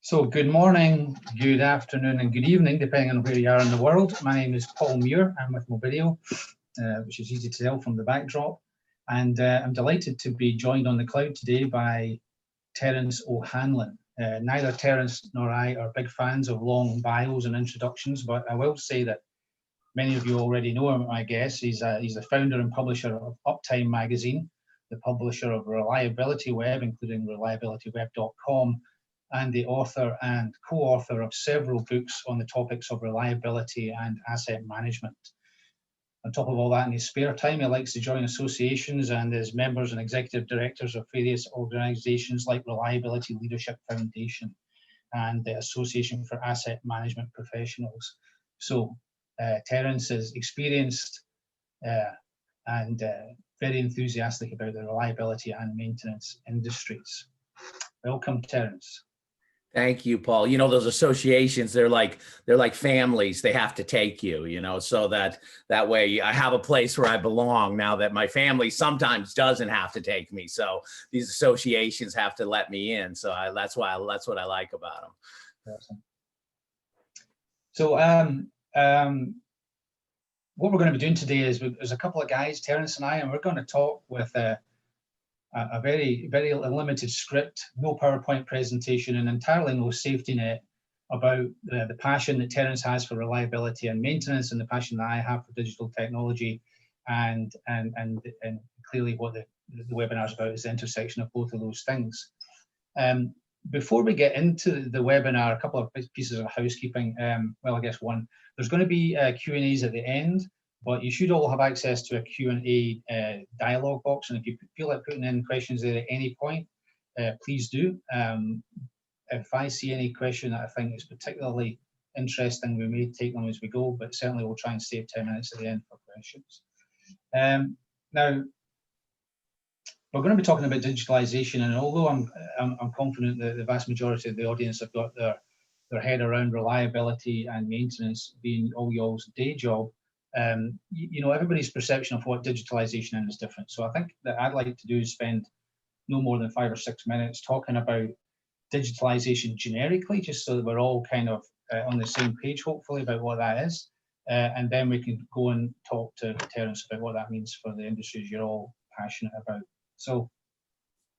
So good morning, good afternoon, and good evening, depending on where you are in the world. My name is Paul Muir. I'm with Mobideo, which is easy to tell from the backdrop. And I'm delighted to be joined on the cloud today by Terrence O'Hanlon. Neither Terrence nor I are big fans of long bios and introductions, but I will say that many of you already know him, I guess. He's the founder and publisher of Uptime magazine, the publisher of Reliabilityweb, including reliabilityweb.com, and the author and co-author of several books on the topics of reliability and asset management. On top of all that, in his spare time, he likes to join associations and is members and executive directors of various organizations like Reliability Leadership Foundation and the Association for Asset Management Professionals. So Terrence is experienced and very enthusiastic about the reliability and maintenance industries. Welcome, Terrence. Thank you, Paul. You know, those associations, they're like families. They have to take you, you know, so that way I have a place where I belong now that my family sometimes doesn't have to take me. So these associations have to let me in. So that's what I like about them. Awesome. So what we're going to be doing today is there's a couple of guys, Terrence and I, and we're going to talk with a very, very limited script, no PowerPoint presentation, and entirely no safety net about the passion that Terrence has for reliability and maintenance, and the passion that I have for digital technology, and clearly what the webinar is about is the intersection of both of those things. Before we get into the webinar, a couple of pieces of housekeeping. Well, I guess one, there's going to be Q&As at the end, but you should all have access to a Q&A dialogue box, and if you feel like putting in questions there at any point, please do. If I see any question that I think is particularly interesting, we may take them as we go, but certainly we'll try and save 10 minutes at the end for questions. Now, we're going to be talking about digitalization, and although I'm confident that the vast majority of the audience have got their head around reliability and maintenance being all y'all's day job, you know, everybody's perception of what digitalization is different. So I think that I'd like to do is spend no more than 5 or 6 minutes talking about digitalization generically, just so that we're all kind of on the same page, hopefully, about what that is. And then we can go and talk to Terrence about what that means for the industries you're all passionate about. So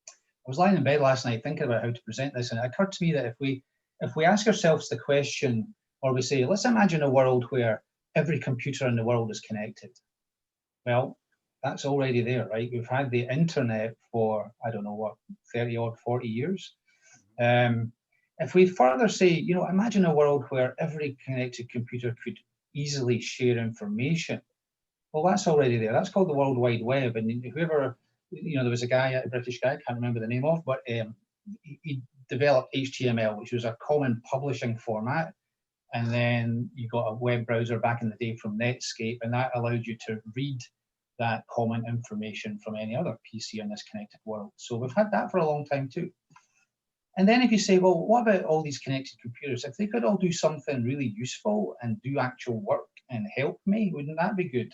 I was lying in bed last night thinking about how to present this, and it occurred to me that if we ask ourselves the question, or we say, let's imagine a world where every computer in the world is connected. Well, that's already there, right? We've had the internet for, I don't know what, 30 or 40 years. If we further say, you know, imagine a world where every connected computer could easily share information. Well, that's already there. That's called the World Wide Web. And whoever, you know, there was a guy, a British guy, I can't remember the name of, but he developed HTML, which was a common publishing format. And then you got a web browser back in the day from Netscape, and that allowed you to read that common information from any other PC in this connected world. So we've had that for a long time too. And then if you say, well, what about all these connected computers? If they could all do something really useful and do actual work and help me, wouldn't that be good?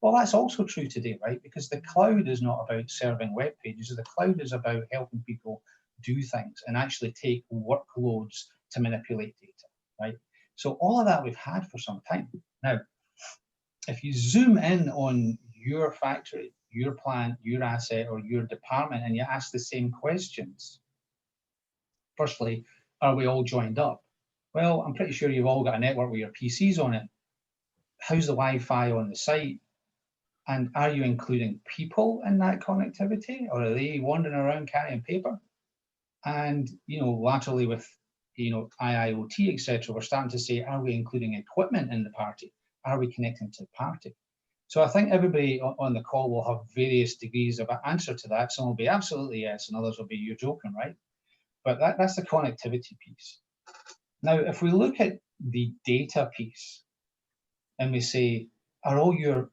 Well, that's also true today, right? Because the cloud is not about serving web pages. The cloud is about helping people do things and actually take workloads to manipulate data, right? So all of that we've had for some time. Now, if you zoom in on your factory, your plant, your asset, or your department, and you ask the same questions, firstly, are we all joined up? Well, I'm pretty sure you've all got a network with your PCs on it. How's the Wi-Fi on the site? And are you including people in that connectivity, or are they wandering around carrying paper? And, you know, laterally with, you know, IIoT, etc., we're starting to say, are we including equipment in the party? Are we connecting to the party? So I think everybody on the call will have various degrees of answer to that. Some will be absolutely yes, and others will be, you're joking, right? But that's the connectivity piece. Now, if we look at the data piece and we say, are all your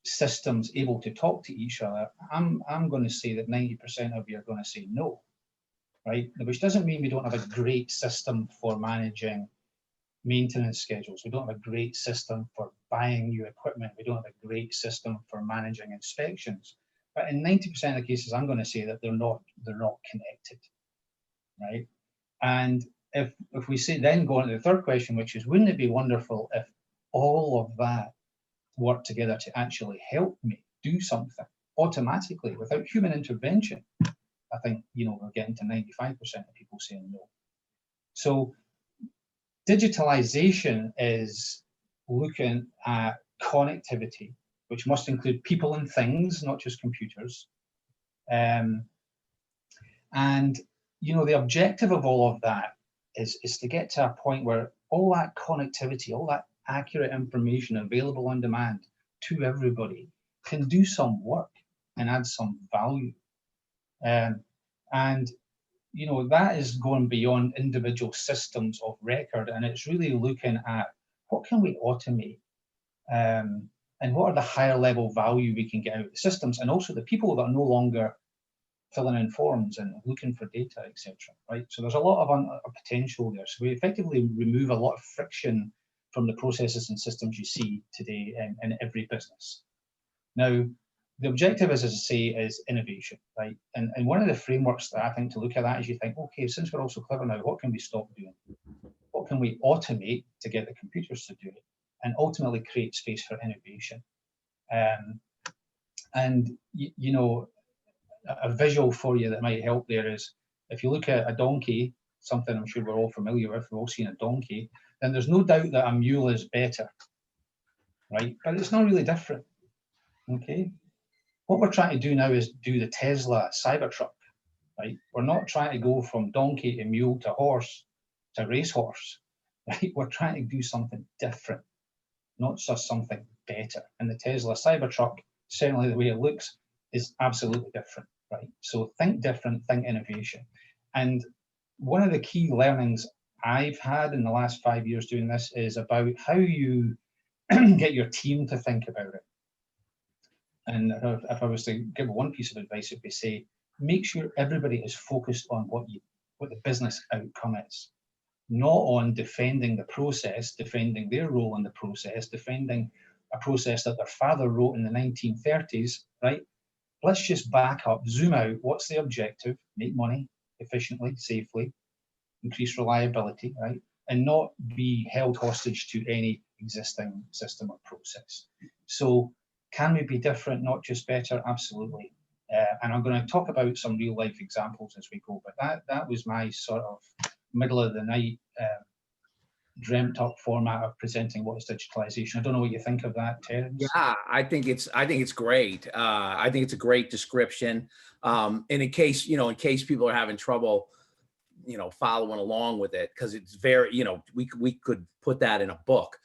systems able to talk to each other? I'm going to say that 90% of you are going to say no. Right? Which doesn't mean we don't have a great system for managing maintenance schedules. We don't have a great system for buying new equipment. We don't have a great system for managing inspections. But in 90% of the cases, I'm going to say that they're not connected, right? And if we say, then go on to the third question, which is, wouldn't it be wonderful if all of that worked together to actually help me do something automatically without human intervention? I think, we're getting to 95% of people saying no. So digitalization is looking at connectivity, which must include people and things, not just computers. And the objective of all of that is to get to a point where all that connectivity, all that accurate information available on demand to everybody can do some work and add some value. And that is going beyond individual systems of record, and it's really looking at what can we automate, and what are the higher level value we can get out of the systems, and also the people that are no longer filling in forms and looking for data, etc. Right? So there's a lot of potential there. So we effectively remove a lot of friction from the processes and systems you see today in every business. Now, the objective, as I say, is innovation, right? And one of the frameworks that I think to look at that is you think, okay, since we're all so clever now, what can we stop doing? What can we automate to get the computers to do it, and ultimately create space for innovation? A visual for you that might help there is, if you look at a donkey, something I'm sure we're all familiar with, we've all seen a donkey, then there's no doubt that a mule is better, right? But it's not really different, okay? What we're trying to do now is do the Tesla Cybertruck, right? We're not trying to go from donkey to mule to horse to racehorse, right? We're trying to do something different, not just something better. And the Tesla Cybertruck, certainly the way it looks, is absolutely different, right? So think different, think innovation. And one of the key learnings I've had in the last 5 years doing this is about how you get your team to think about it. And if I was to give one piece of advice, it would be say, make sure everybody is focused on what the business outcome is, not on defending the process, defending their role in the process, defending a process that their father wrote in the 1930s, right? Let's just back up, zoom out. What's the objective? Make money efficiently, safely, increase reliability, right? And not be held hostage to any existing system or process. So can we be different, not just better? Absolutely. And I'm going to talk about some real life examples as we go, but that was my sort of middle of the night dreamt up format of presenting what is digitalization. I don't know what you think of that, Terrence. Yeah, I think it's great. I think it's a great description. And in case people are having trouble, following along with it, because it's very, we could put that in a book.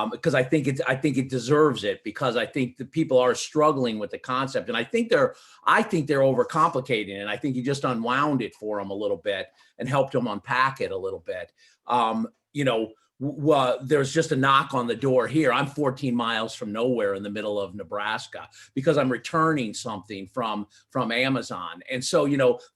Because I think it deserves it, because I think the people are struggling with the concept, and I think they're overcomplicating it. And I think you just unwound it for them a little bit and helped them unpack it a little bit. There's just a knock on the door here. I'm 14 miles from nowhere in the middle of Nebraska because I'm returning something from Amazon. And so,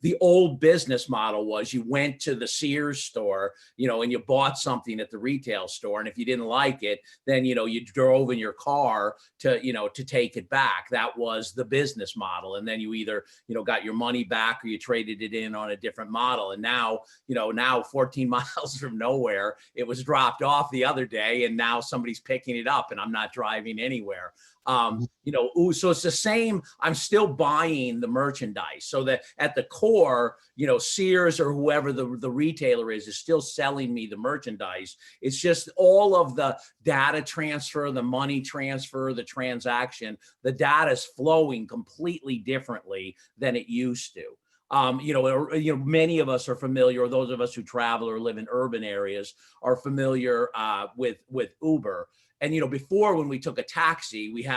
the old business model was you went to the Sears store, and you bought something at the retail store. And if you didn't like it, then, you drove in your car to take it back. That was the business model. And then you either, got your money back or you traded it in on a different model. And now 14 miles from nowhere, it was dropped off the other day, and now somebody's picking it up, and I'm not driving anywhere. So it's the same. I'm still buying the merchandise, so that at the core, Sears or whoever the retailer is still selling me the merchandise. It's just all of the data transfer, the money transfer, the transaction, the data is flowing completely differently than it used to. Many of us are familiar, or those of us who travel or live in urban areas are familiar with Uber. And, before, when we took a taxi, we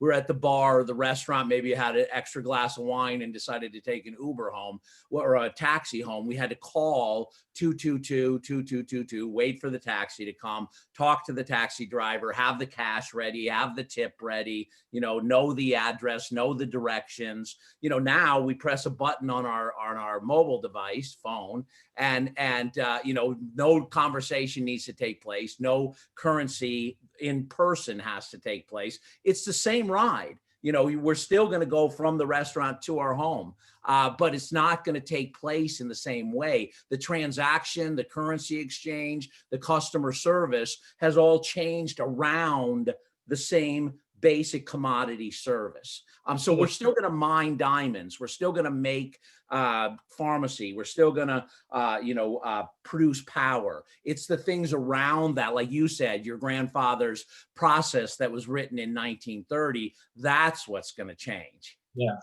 were at the bar or the restaurant, maybe had an extra glass of wine and decided to take an Uber home or a taxi home. We had to call 222-2222, wait for the taxi to come, talk to the taxi driver, have the cash ready, have the tip ready, know the address, know the directions. Now we press a button on our mobile device, phone, and no conversation needs to take place. No currency in person has to take place. It's the same ride. You know, we're still going to go from the restaurant to our home, but it's not going to take place in the same way. The transaction, the currency exchange, the customer service has all changed around the same basic commodity service. So we're still going to mine diamonds. We're still going to make pharmacy. We're still going to, produce power. It's the things around that, like you said, your grandfather's process that was written in 1930. That's what's going to change. Yeah.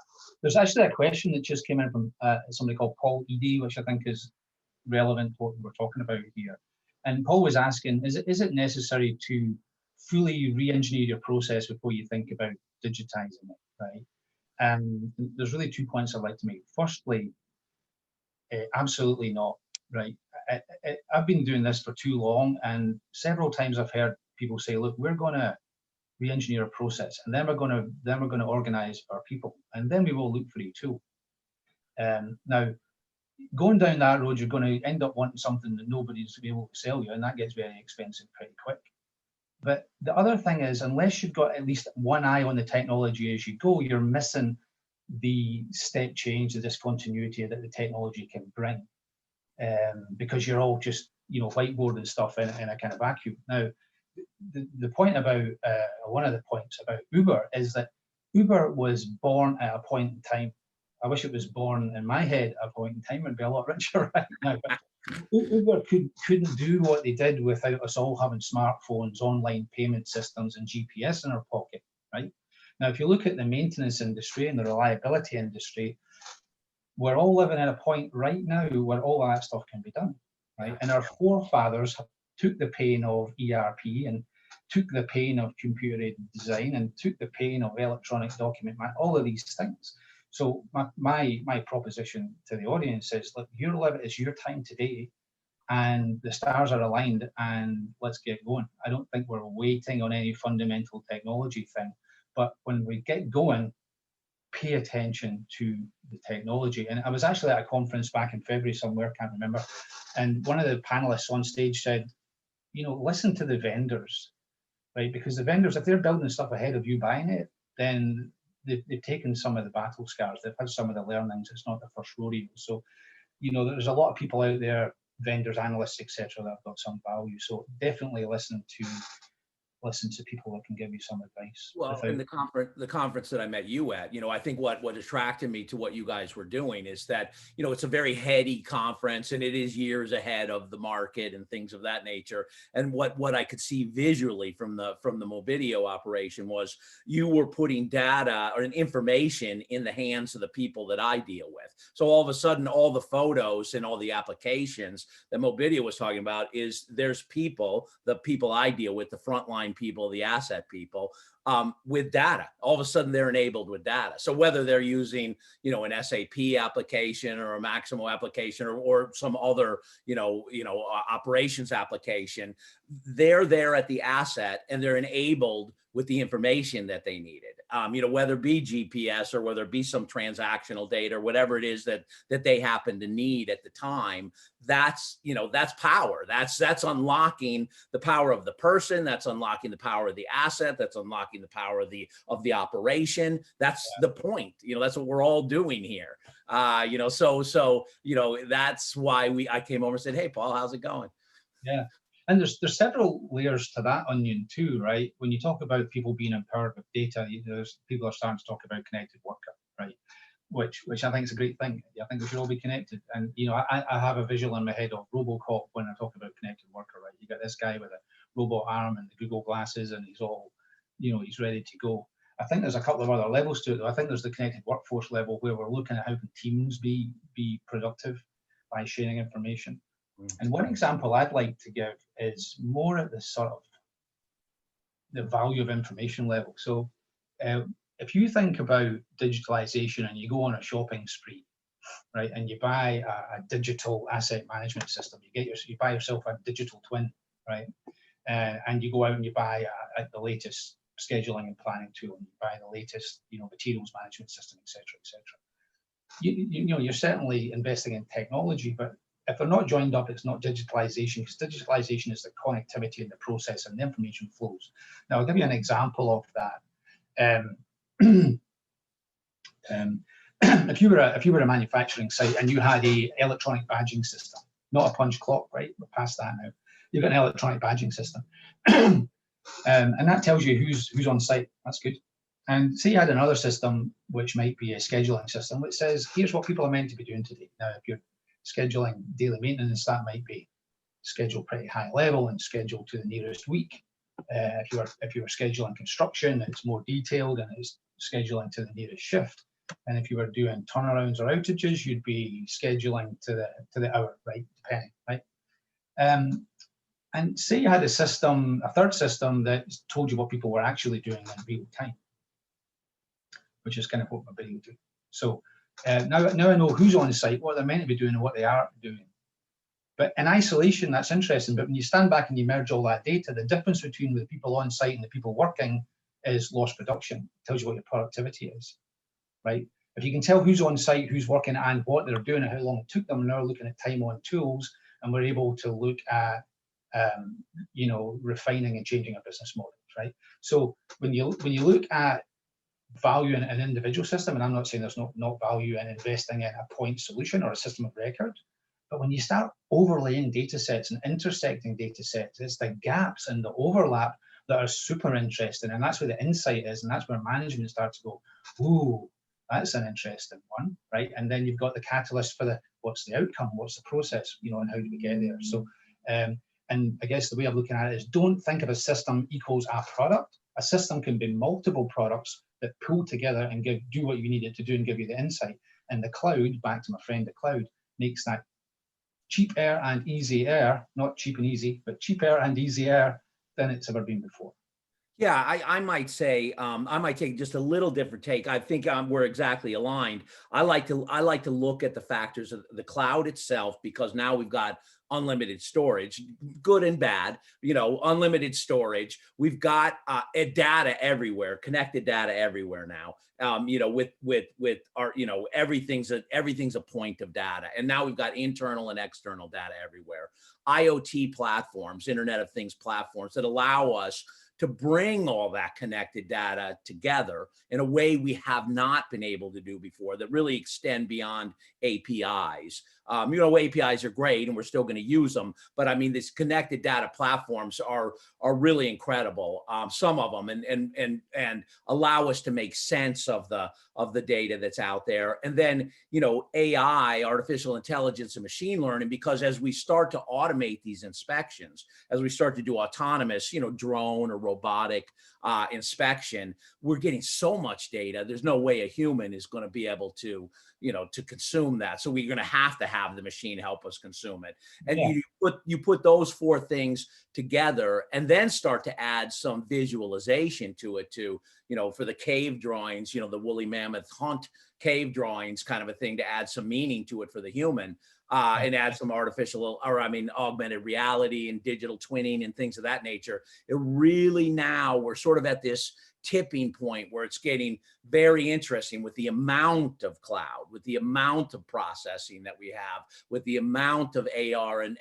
There's actually a question that just came in from somebody called Paul Edie, which I think is relevant to what we're talking about here. And Paul was asking, is it necessary to fully re-engineer your process before you think about digitizing it, right? There's really 2 points I'd like to make. Firstly, absolutely not, right? I've been doing this for too long, and several times I've heard people say, look, we're going to re-engineer a process, and then we're going to organize our people, and then we will look for a tool. Now, going down that road, you're going to end up wanting something that nobody's going to be able to sell you, and that gets very expensive pretty quick. But the other thing is, unless you've got at least one eye on the technology as you go, you're missing the step change, the discontinuity that the technology can bring, because you're all just, whiteboarding stuff in a kind of vacuum. Now, the point about, one of the points about Uber is that Uber was born at a point in time. I wish it was born in my head at a point in time and be a lot richer right now. But Uber couldn't do what they did without us all having smartphones, online payment systems, and GPS in our pocket, right? Now, if you look at the maintenance industry and the reliability industry, we're all living at a point right now where all that stuff can be done, right? And our forefathers took the pain of ERP and took the pain of computer-aided design and took the pain of electronic document, all of these things. So my proposition to the audience is, look, it's your time today, and the stars are aligned, and let's get going. I don't think we're waiting on any fundamental technology thing, but when we get going, pay attention to the technology. And I was actually at a conference back in February somewhere, can't remember, and one of the panelists on stage said, listen to the vendors, right? Because the vendors, if they're building stuff ahead of you buying it, then they've taken some of the battle scars, they've had some of the learnings, it's not the first rodeo. So, there's a lot of people out there, vendors, analysts, etc., that have got some value. So definitely listen to people that can give you some advice. Well, in the conference that I met you at, I think what attracted me to what you guys were doing is that, it's a very heady conference, and it is years ahead of the market and things of that nature. And what I could see visually from the Mobideo operation was you were putting data or information in the hands of the people that I deal with. So all of a sudden, all the photos and all the applications that Mobideo was talking about there's people, the people I deal with, the frontline people, the asset people, with data. All of a sudden they're enabled with data. So whether they're using, an SAP application or a Maximo application or some other, operations application, they're there at the asset and they're enabled with the information that they needed. Whether it be GPS or whether it be some transactional data or whatever it is that they happen to need at the time, that's power. That's unlocking the power of the person. That's unlocking the power of the asset. That's unlocking the power of the operation. That's the point. That's what we're all doing here. So that's why I came over and said, hey, Paul, how's it going? Yeah. And there's several layers to that onion too, right? When you talk about people being empowered with data, there's people are starting to talk about connected worker, right? Which I think is a great thing. I think we should all be connected. And I have a visual in my head of RoboCop when I talk about connected worker, right? You got this guy with a robot arm and the Google glasses, and he's all, he's ready to go. I think there's a couple of other levels to it, though. I think there's the connected workforce level where we're looking at how can teams be productive by sharing information. And one example I'd like to give is more at the sort of the value of information level. So if you think about digitalization and you go on a shopping spree, right, and you buy a digital asset management system, you buy yourself a digital twin, right, and you go out and you buy the latest scheduling and planning tool, and you buy the latest materials management system, etc., etc. You're certainly investing in technology, but if they're not joined up, it's not digitalization, because digitalization is the connectivity in the process and the information flows. Now, I'll give you an example of that. If you were a manufacturing site and you had a electronic badging system, not a punch clock, right? We're past that now. You've got an electronic badging system, and that tells you who's on site. That's good. And say you had another system, which might be a scheduling system, which says, here's what people are meant to be doing today. Now, if you're scheduling daily maintenance, that might be scheduled pretty high level and scheduled to the nearest week. If you were scheduling construction, it's more detailed and it's scheduling to the nearest shift. And if you were doing turnarounds or outages, you'd be scheduling to the hour, right? Depending, right? And say you had a system, a third system that told you what people were actually doing in real time, which is kind of what Mobideo do. So now I know who's on site, what they're meant to be doing, and what they are doing. But in isolation, that's interesting. But when you stand back and you merge all that data, the difference between the people on site and the people working is lost production. It tells you what your productivity is, right? If you can tell who's on site, who's working, and what they're doing, and how long it took them, and now looking at time on tools, and we're able to look at, you know, refining and changing our business models, right? So when you look at value in an individual system, and I'm not saying there's not value in investing in a point solution or a system of record, but when you start overlaying data sets and intersecting data sets, it's the gaps and the overlap that are super interesting, and that's where the insight is, and that's where management starts to go, ooh, that's an interesting one, right? And then you've got the catalyst for the what's the outcome, what's the process, you know, and how do we get there? So, and I guess the way of looking at it is, don't think of a system equals a product. A system can be multiple products that pull together and do what you need it to do and give you the insight. And the cloud, back to my friend, the cloud makes that cheaper and easier, not cheap and easy, but cheaper and easier than it's ever been before. Yeah, I might say I might take just a little different take. I think we're exactly aligned. I like to look at the factors of the cloud itself, because now we've got unlimited storage, good and bad. You know, unlimited storage. We've got data everywhere, connected data everywhere now. You know, with our, you know, everything's a point of data, and now we've got internal and external data everywhere. IoT platforms, Internet of Things platforms that allow us to bring all that connected data together in a way we have not been able to do before, that really extend beyond APIs. You know, APIs are great and we're still going to use them, but I mean, these connected data platforms are really incredible. Some of them, and allow us to make sense of the data that's out there. And then, you know, AI, artificial intelligence and machine learning, because as we start to automate these inspections, as we start to do autonomous, you know, drone or robotic inspection, we're getting so much data. There's no way a human is going to be able to, you know, to consume that. So we're going to have the machine help us consume it. And yeah, you put those four things together and then start to add some visualization to it too, you know, for the cave drawings, you know, the woolly mammoth hunt cave drawings kind of a thing, to add some meaning to it for the human. And add some augmented reality and digital twinning and things of that nature. It really, now we're sort of at this tipping point where it's getting very interesting with the amount of cloud, with the amount of processing that we have, with the amount of AR and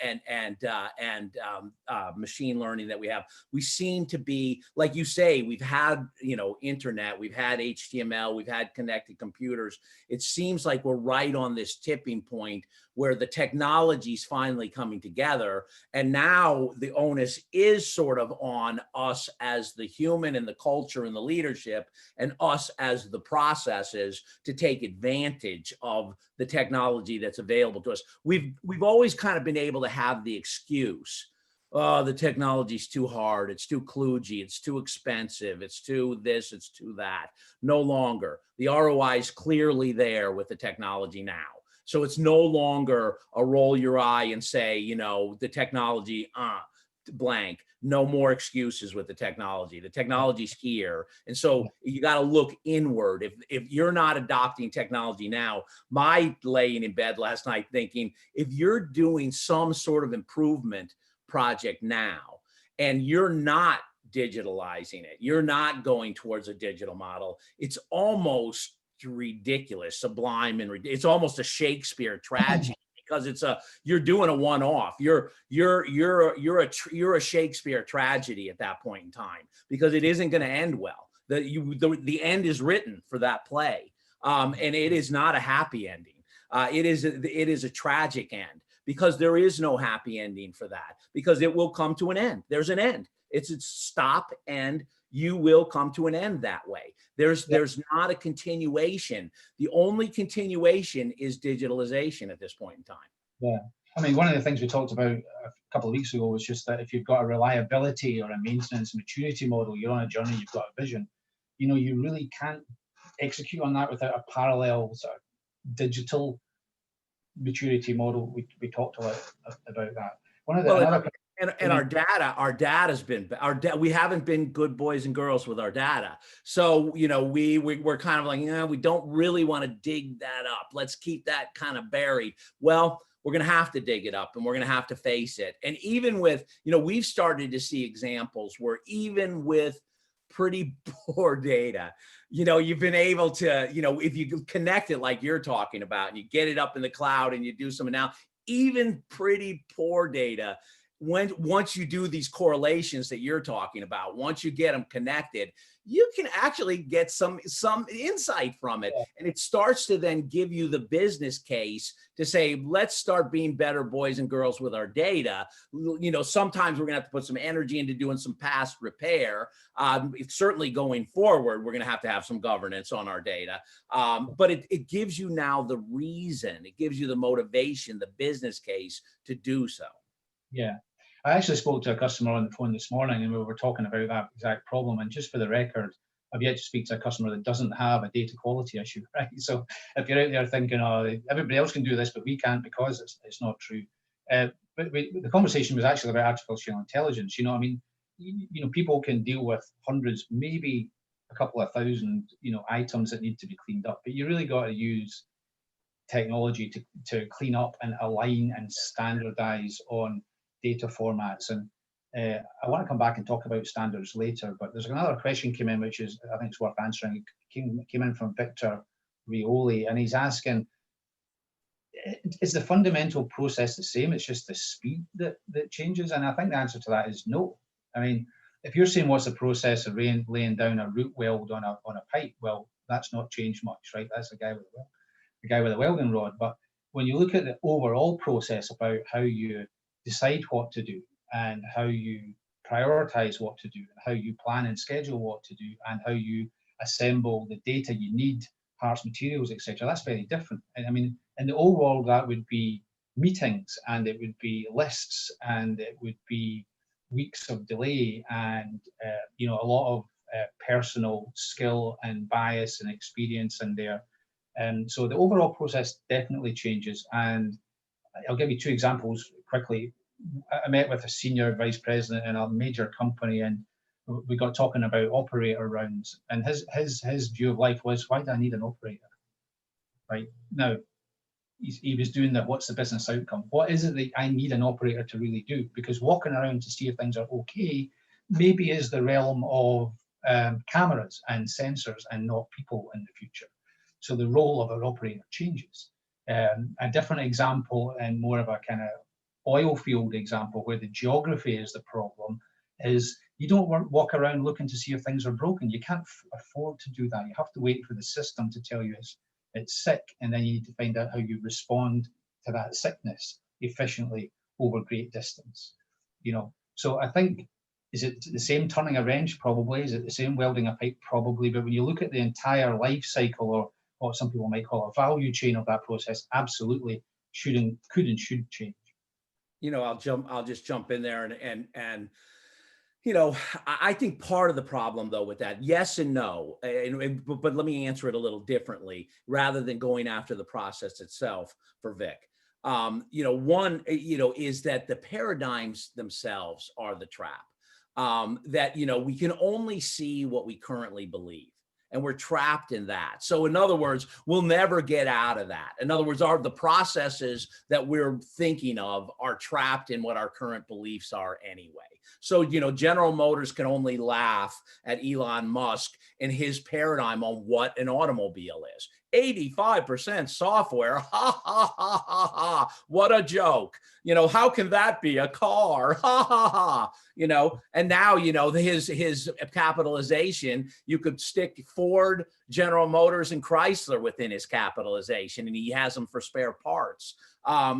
machine learning that we have. We seem to be, like you say, we've had, you know, internet, we've had HTML, we've had connected computers. It seems like we're right on this tipping point where the technology's finally coming together. And now the onus is sort of on us as the human and the culture and the leadership, and us as the processes, to take advantage of the technology that's available to us. We've always kind of been able to have the excuse, oh, the technology's too hard, it's too kludgy, it's too expensive, it's too this, it's too that. No longer. The ROI is clearly there with the technology now. So it's no longer a roll your eye and say, you know, the technology, blank. No more excuses with the technology. The technology's here. And so you got to look inward. If you're not adopting technology now, my laying in bed last night thinking, if you're doing some sort of improvement project now and you're not digitalizing it, you're not going towards a digital model, it's almost ridiculous, sublime, and it's almost a Shakespeare tragedy, because you're doing a one-off. You're a Shakespeare tragedy at that point in time, because it isn't going to end well. The end is written for that play. And it is not a happy ending. It is a tragic end, because there is no happy ending for that, because it will come to an end. There's an end. It's a stop, and you will come to an end that way. There's not a continuation. The only continuation is digitalization at this point in time. Yeah. I mean, one of the things we talked about a couple of weeks ago was just that if you've got a reliability or a maintenance maturity model, you're on a journey, you've got a vision, you know, you really can't execute on that without a parallel sort of digital maturity model. We talked about that. One of the and our data's been we haven't been good boys and girls with our data. So, you know, we're kind of like, yeah, we don't really want to dig that up. Let's keep that kind of buried. Well, we're going to have to dig it up, and we're going to have to face it. And even with, you know, we've started to see examples where even with pretty poor data, you know, you've been able to, you know, if you connect it like you're talking about, and you get it up in the cloud and you do some analysis, even pretty poor data, once you do these correlations that you're talking about, once you get them connected, you can actually get some insight from it. And it starts to then give you the business case to say, let's start being better boys and girls with our data. You know, sometimes we're gonna have to put some energy into doing some past repair. Certainly going forward, we're gonna have to have some governance on our data. But it gives you now the reason, it gives you the motivation, the business case to do so. Yeah. I actually spoke to a customer on the phone this morning, and we were talking about that exact problem. And just for the record, I've yet to speak to a customer that doesn't have a data quality issue, right? So if you're out there thinking, oh, everybody else can do this, but we can't, because it's not true. But the conversation was actually about artificial intelligence. You know, I mean, you know, people can deal with hundreds, maybe a couple of thousand, you know, items that need to be cleaned up, but you really got to use technology to clean up and align and standardize on data formats. And I want to come back and talk about standards later, but there's another question came in, which is, I think it's worth answering. It came in from Victor Rioli, and he's asking, is the fundamental process the same? It's just the speed that changes? And I think the answer to that is no. I mean, if you're saying what's the process of laying down a root weld on a pipe, well, that's not changed much, right? That's the guy with a welding rod. But when you look at the overall process about how you decide what to do, and how you prioritize what to do, and how you plan and schedule what to do, and how you assemble the data you need, parts, materials, etc., that's very different. And I mean, in the old world, that would be meetings, and it would be lists, and it would be weeks of delay, and you know, a lot of personal skill and bias and experience in there. And so the overall process definitely changes. And I'll give you two examples quickly. I met with a senior vice president in a major company, and we got talking about operator rounds. And his view of life was, why do I need an operator? Right now, he was doing the what's the business outcome? What is it that I need an operator to really do? Because walking around to see if things are okay maybe is the realm of cameras and sensors, and not people in the future. So the role of an operator changes. A different example, and more of a kind of oil field example, where the geography is the problem, is you don't walk around looking to see if things are broken. You can't afford to do that. You have to wait for the system to tell you it's sick, and then you need to find out how you respond to that sickness efficiently over great distance. You know, so I think, is it the same turning a wrench? Probably. Is it the same welding a pipe? Probably. But when you look at the entire life cycle, or what some people might call a value chain of that process, absolutely could and should change. You know, I'll just jump in there and you know, I think part of the problem though with that, yes and no, but let me answer it a little differently rather than going after the process itself for Vic. You know, one, you know, is that the paradigms themselves are the trap. That, you know, we can only see what we currently believe, and we're trapped in that. So in other words, we'll never get out of that. In other words, the processes that we're thinking of are trapped in what our current beliefs are anyway. So, you know, General Motors can only laugh at Elon Musk and his paradigm on what an automobile is. 85% software. Ha, ha, ha, ha, ha. What a joke. You know, how can that be a car? Ha, ha, ha. You know, and now, you know, his capitalization, you could stick Ford, General Motors, and Chrysler within his capitalization, and he has them for spare parts.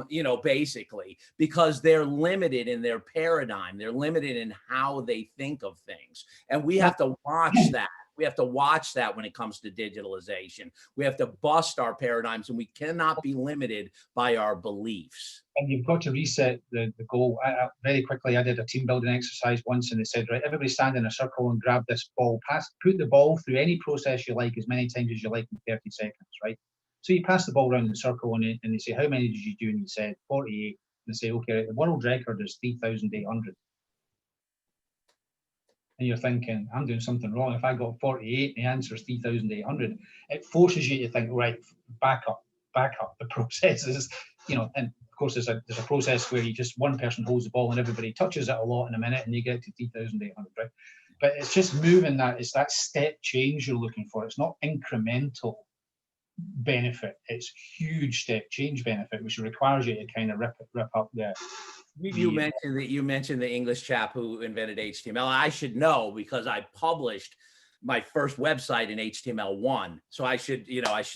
You know, basically, because they're limited in their paradigm, they're limited in how they think of things. And we have to watch that. We have to watch that when it comes to digitalization. We have to bust our paradigms, and we cannot be limited by our beliefs. And you've got to reset the goal. Very quickly, I did a team building exercise once, and they said, right, everybody stand in a circle and grab this ball, put the ball through any process you like as many times as you like in 30 seconds, right? So you pass the ball around the circle, and they say, how many did you do? And you said 48. And they say, okay, the world record is 3,800. And you're thinking, I'm doing something wrong. If I got 48, the answer is 3,800. It forces you to think, right, back up. The process is, you know, and of course there's a process where you just one person holds the ball and everybody touches it a lot in a minute, and you get to 3,800, right? But it's just moving that. It's that step change you're looking for. It's not incremental benefit. It's huge step change benefit, which requires you to kind of rip up the. You mentioned the English chap who invented HTML. I should know because I published my first website in HTML1. So I should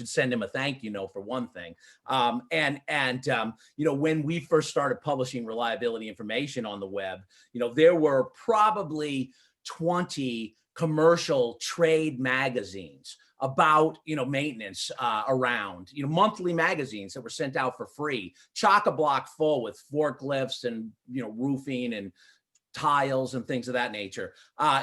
send him a thank you note for one thing. You know, when we first started publishing reliability information on the web, you know, there were probably 20 commercial trade magazines about, you know, maintenance around, you know, monthly magazines that were sent out for free, chock-a-block full with forklifts and, you know, roofing and tiles and things of that nature.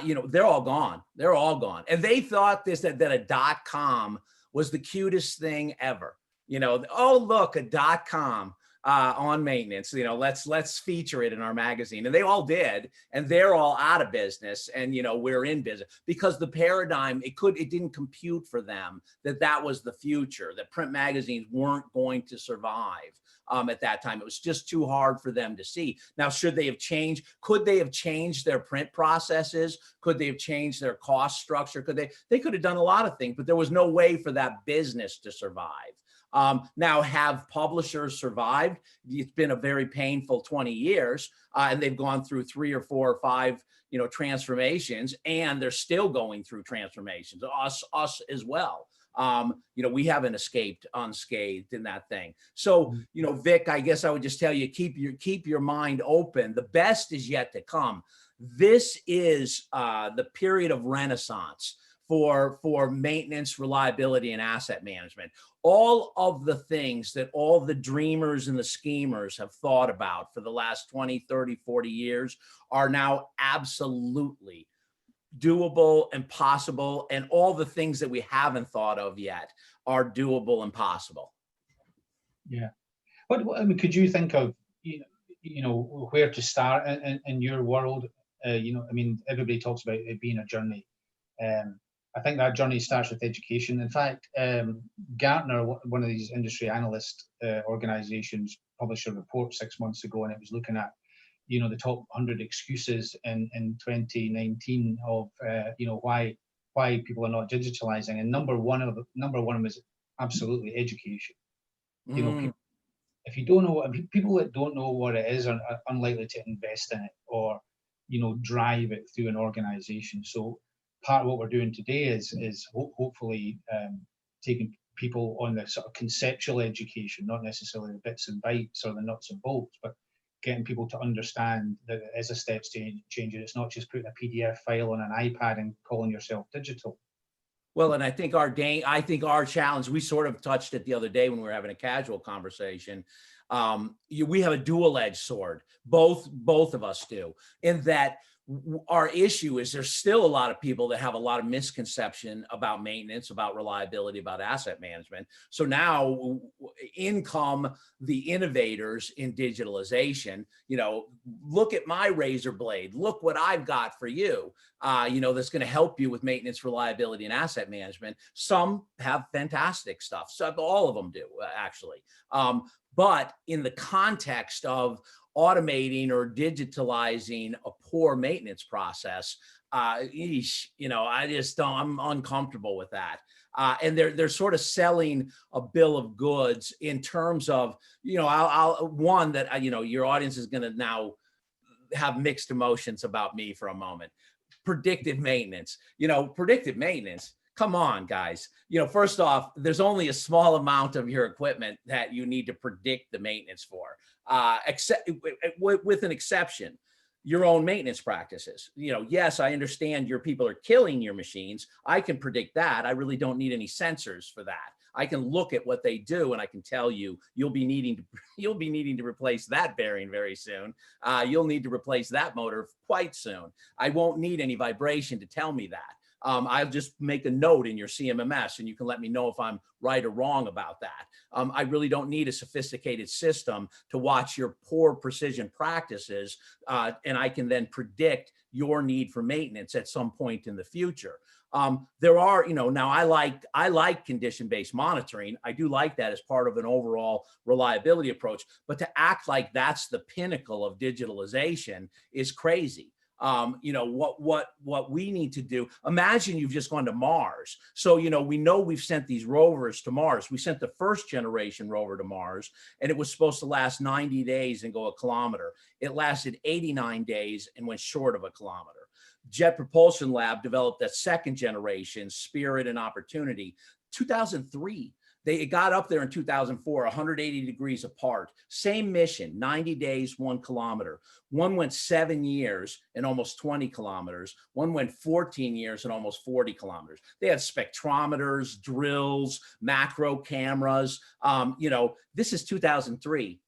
You know, they're all gone. They're all gone. And they thought that a .com was the cutest thing ever. You know, oh, look, a .com on maintenance, you know, let's feature it in our magazine. And they all did, and they're all out of business. And, you know, we're in business because the paradigm, it didn't compute for them that was the future, that print magazines weren't going to survive. At that time, it was just too hard for them to see. Now, should they have changed? Could they have changed their print processes? Could they have changed their cost structure? They could have done a lot of things, but there was no way for that business to survive. Now, have publishers survived? It's been a very painful 20 years, and they've gone through 3 or 4 or 5, you know, transformations, and they're still going through transformations. Us as well. You know, we haven't escaped unscathed in that thing. So, you know, Vic, I guess I would just tell you, keep your mind open. The best is yet to come. This is the period of renaissance for maintenance, reliability, and asset management. All of the things that all the dreamers and the schemers have thought about for the last 20, 30, 40 years are now absolutely doable and possible. And all the things that we haven't thought of yet are doable and possible. Yeah. What I mean, could you think of, you know, where to start in your world? You know, I mean, everybody talks about it being a journey. I think that journey starts with education. In fact, Gartner, one of these industry analyst organizations, published a report 6 months ago, and it was looking at, you know, the top 100 excuses in 2019 of, you know, why people are not digitalizing. And number one was absolutely education. You know, if you don't know, people that don't know what it is are unlikely to invest in it or, you know, drive it through an organization. So part of what we're doing today is hopefully taking people on the sort of conceptual education, not necessarily the bits and bytes or the nuts and bolts, but getting people to understand that it is a steps change. It's not just putting a PDF file on an iPad and calling yourself digital. Well, and I think our challenge, we sort of touched it the other day when we were having a casual conversation. We have a dual-edged sword. Both of us do, in that our issue is there's still a lot of people that have a lot of misconception about maintenance, about reliability, about asset management. So now in come the innovators in digitalization. You know, look at my razor blade. Look what I've got for you. You know, that's going to help you with maintenance, reliability, and asset management. Some have fantastic stuff. So all of them do, actually. But in the context of automating or digitalizing a poor maintenance process, you know, I just don't, I'm uncomfortable with that. And they're sort of selling a bill of goods in terms of, you know, one that, you know, your audience is going to now have mixed emotions about me for a moment. Predictive maintenance, you know, predictive maintenance. Come on, guys. You know, first off, there's only a small amount of your equipment that you need to predict the maintenance for, except with an exception, your own maintenance practices. You know, yes, I understand your people are killing your machines. I can predict that. I really don't need any sensors for that. I can look at what they do and I can tell you you'll be needing to replace that bearing very soon. You'll need to replace that motor quite soon. I won't need any vibration to tell me that. I'll just make a note in your CMMS and you can let me know if I'm right or wrong about that. I really don't need a sophisticated system to watch your poor precision practices, and I can then predict your need for maintenance at some point in the future. There are, you know, now I like condition-based monitoring. I do like that as part of an overall reliability approach, but to act like that's the pinnacle of digitalization is crazy. You know, what we need to do, imagine you've just gone to Mars. So, you know we've sent these rovers to Mars. We sent the first generation rover to Mars and it was supposed to last 90 days and go a kilometer. It lasted 89 days and went short of a kilometer. Jet Propulsion Lab developed that second generation, Spirit and Opportunity, 2003. They got up there in 2004, 180 degrees apart. Same mission, 90 days, 1 kilometer. One went 7 years and almost 20 kilometers. One went 14 years and almost 40 kilometers. They had spectrometers, drills, macro cameras. You know, this is 2003.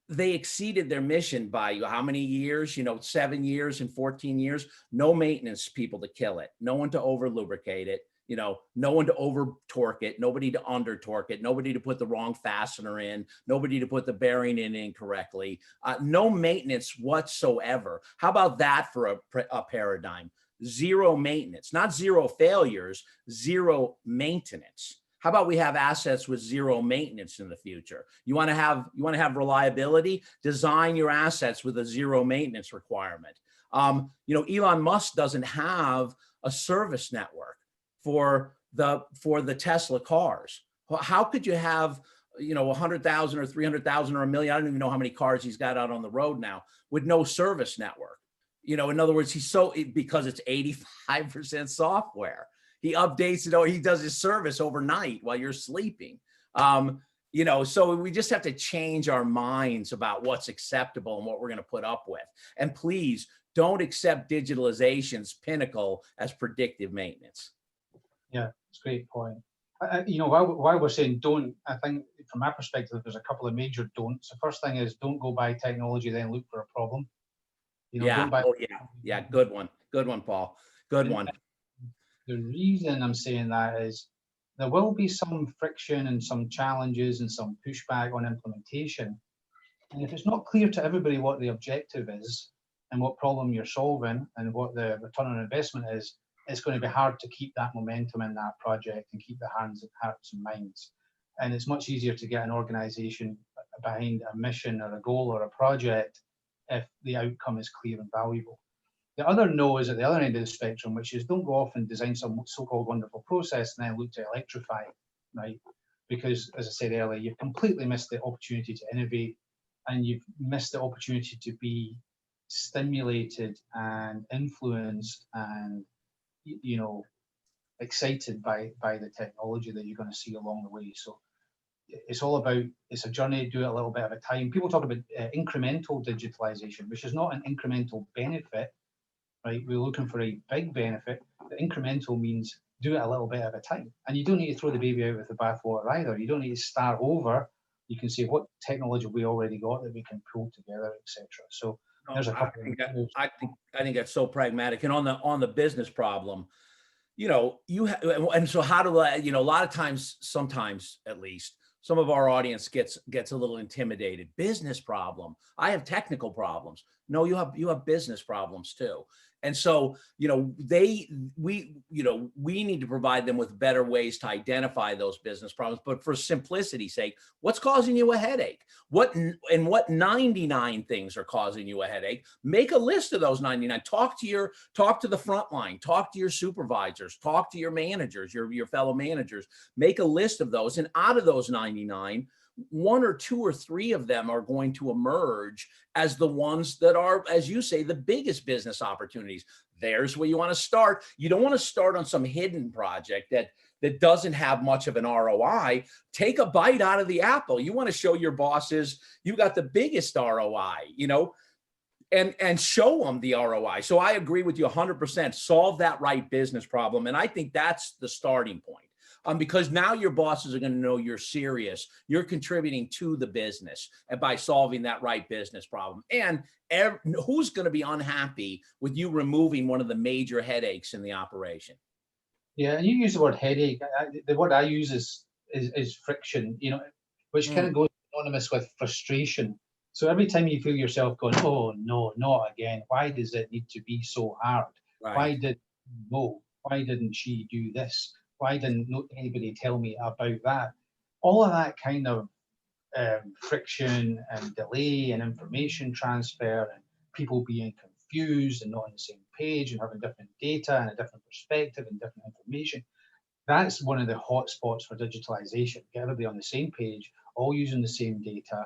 They exceeded their mission by how many years? You know, 7 years and 14 years. No maintenance people to kill it. No one to over lubricate it. You know, no one to over torque it, nobody to under torque it, nobody to put the wrong fastener in, nobody to put the bearing in incorrectly, no maintenance whatsoever. How about that for a paradigm? Zero maintenance, not zero failures, zero maintenance. How about we have assets with zero maintenance in the future? You want to have reliability? Design your assets with a zero maintenance requirement. You know, Elon Musk doesn't have a service network for the Tesla cars. How could you have, you know, 100,000 or 300,000 or 1 million? I don't even know how many cars he's got out on the road now with no service network. You know, in other words, because it's 85% software. He updates it, he does his service overnight while you're sleeping. You know, so we just have to change our minds about what's acceptable and what we're going to put up with. And please don't accept digitalization's pinnacle as predictive maintenance. Yeah, it's a great point. You know, while we're saying don't, I think from my perspective, there's a couple of major don'ts. The first thing is don't go buy technology, then look for a problem. You know, yeah. don't buy. Oh, yeah. Good one, Paul. Good one. The reason I'm saying that is there will be some friction and some challenges and some pushback on implementation. And if it's not clear to everybody what the objective is and what problem you're solving and what the return on investment is, it's going to be hard to keep that momentum in that project and keep the hearts and minds. And it's much easier to get an organization behind a mission or a goal or a project if the outcome is clear and valuable. The other no is at the other end of the spectrum, which is don't go off and design some so-called wonderful process and then look to electrify it, right? Because as I said earlier, you've completely missed the opportunity to innovate and you've missed the opportunity to be stimulated and influenced and, you know, excited by the technology that you're going to see along the way. So it's all about, it's a journey, do it a little bit at a time. People talk about incremental digitalization, which is not an incremental benefit, right? We're looking for a big benefit. The incremental means do it a little bit at a time. And you don't need to throw the baby out with the bathwater either. You don't need to start over. You can say, what technology have we already got that we can pull together, etc. So there's a couple I think that's so pragmatic. And on the business problem, you know, and so how do I, you know, a lot of times, sometimes at least, some of our audience gets a little intimidated. Business problem. I have technical problems. No, you have business problems too. And so, we need to provide them with better ways to identify those business problems. But for simplicity's sake, what's causing you a headache? What 99 things are causing you a headache? Make a list of those 99. Talk to the front line, talk to your supervisors, talk to your managers, your fellow managers. Make a list of those. And out of those 99, 1 or 2 or 3 of them are going to emerge as the ones that are, as you say, the biggest business opportunities. There's where you want to start. You don't want to start on some hidden project that doesn't have much of an ROI. Take a bite out of the apple. You want to show your bosses you got the biggest ROI, and show them the ROI. So I agree with you 100%. Solve that right business problem. And I think that's the starting point. Because now your bosses are going to know you're serious. You're contributing to the business and by solving that right business problem. And who's going to be unhappy with you removing one of the major headaches in the operation? Yeah, and you use the word headache. The word I use is friction, which kind of goes synonymous with frustration. So every time you feel yourself going, oh no, not again. Why does it need to be so hard? Right. Why didn't she do this? Why didn't anybody tell me about that? All of that kind of friction and delay and information transfer and people being confused and not on the same page and having different data and a different perspective and different information. That's one of the hot spots for digitalization. Get everybody on the same page, all using the same data,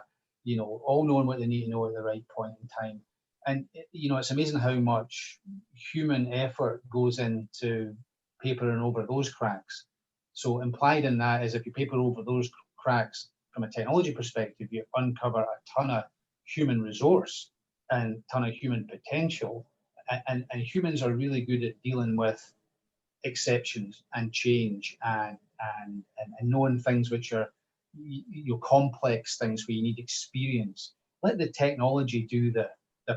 all knowing what they need to know at the right point in time. And, it's amazing how much human effort goes into papering over those cracks. So implied in that is if you paper over those cracks from a technology perspective, you uncover a ton of human resource and a ton of human potential. And humans are really good at dealing with exceptions and change and knowing things which are complex things where you need experience. Let the technology do the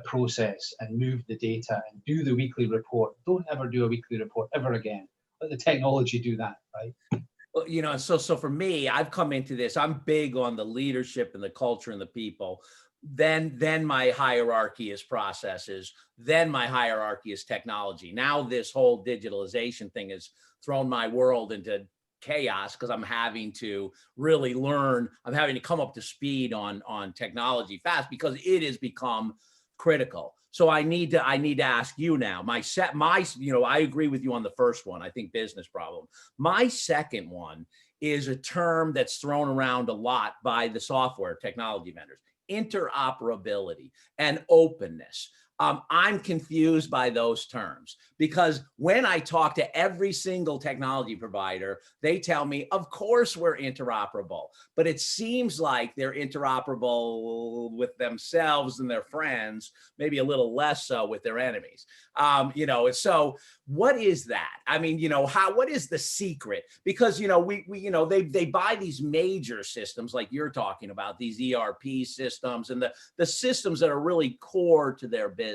process and move the data and do the weekly report. Don't ever do a weekly report ever again. Let the technology do that, right? Well, so for me, I've come into this. I'm big on the leadership and the culture and the people. Then my hierarchy is processes. Then my hierarchy is technology. Now this whole digitalization thing has thrown my world into chaos because I'm having to really learn. I'm having to come up to speed on technology fast because it has become critical. So I need to ask you now. I agree with you on the first one. I think business problem. My second one is a term that's thrown around a lot by the software technology vendors: interoperability and openness. I'm confused by those terms because when I talk to every single technology provider, they tell me, of course, we're interoperable, but it seems like they're interoperable with themselves and their friends, maybe a little less so with their enemies. So what is that? I mean, what is the secret? Because, they buy these major systems like you're talking about, these ERP systems and the systems that are really core to their business.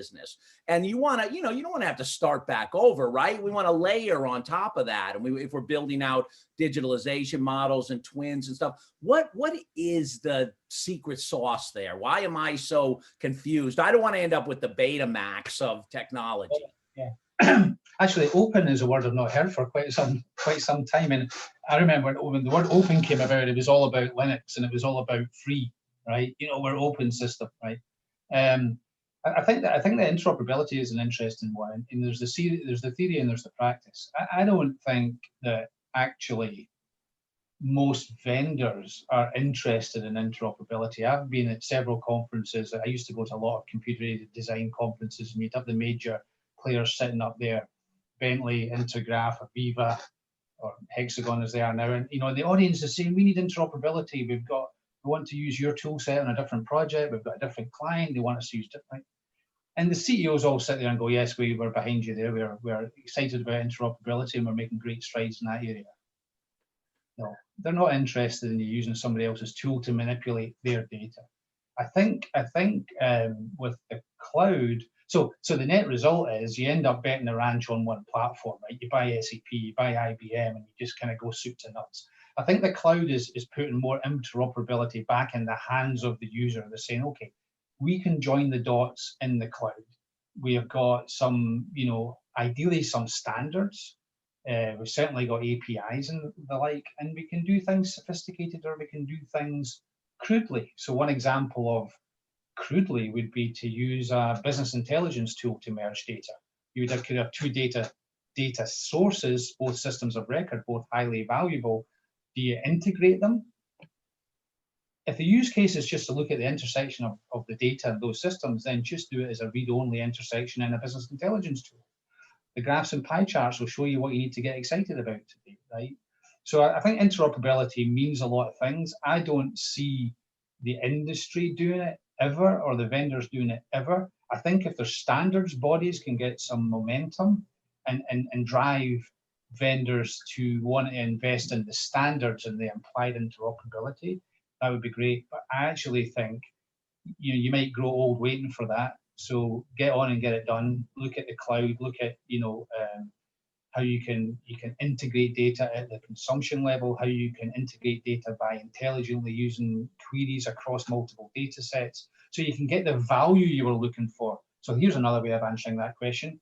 And you want to, you don't want to have to start back over, right? We want to layer on top of that. And if we're building out digitalization models and twins and stuff, what is the secret sauce there? Why am I so confused? I don't want to end up with the Betamax of technology. Yeah. Actually, open is a word I've not heard for quite some time. And I remember when the word open came about, it was all about Linux and it was all about free, right? We're open system, right? I think that interoperability is an interesting one, and there's the theory and there's the practice. I don't think that actually most vendors are interested in interoperability. I've been at several conferences. I used to go to a lot of computer-aided design conferences, and you'd have the major players sitting up there: Bentley, Intergraph, Aviva, or Hexagon as they are now. And the audience is saying, we need interoperability. We want to use your tool set on a different project. We've got a different client. They want us to use different. And the CEOs all sit there and go, yes, we're behind you there. We're excited about interoperability and we're making great strides in that area. No, they're not interested in you using somebody else's tool to manipulate their data. I think with the cloud, so the net result is you end up betting the ranch on one platform, right? You buy SAP, you buy IBM, and you just kind of go soup to nuts. I think the cloud is putting more interoperability back in the hands of the user. They're saying, okay, we can join the dots in the cloud. We have got some, ideally some standards. We've certainly got APIs and the like, and we can do things sophisticated or we can do things crudely. So one example of crudely would be to use a business intelligence tool to merge data. You could have two data sources, both systems of record, both highly valuable. Do you integrate them? If the use case is just to look at the intersection of the data in those systems, then just do it as a read-only intersection in a business intelligence tool. The graphs and pie charts will show you what you need to get excited about today, right? So I think interoperability means a lot of things. I don't see the industry doing it ever, or the vendors doing it ever. I think if their standards bodies can get some momentum and drive vendors to want to invest in the standards and the implied interoperability, that would be great. But I actually think you might grow old waiting for that. So get on and get it done. Look at the cloud. Look at how you can integrate data at the consumption level. How you can integrate data by intelligently using queries across multiple data sets, so you can get the value you were looking for. So here's another way of answering that question.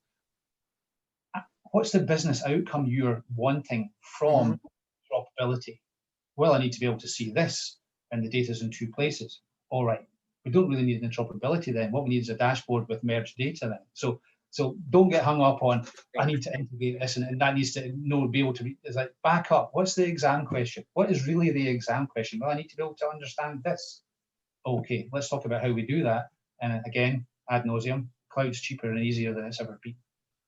What's the business outcome you're wanting from interoperability? Well, I need to be able to see this, and the data's in two places. All right. We don't really need interoperability then. What we need is a dashboard with merged data then. So don't get hung up on, I need to integrate this and that needs to be able to be, it's like, back up. What's the exam question? What is really the exam question? Well, I need to be able to understand this. Okay, let's talk about how we do that. And again, ad nauseum, cloud's cheaper and easier than it's ever been.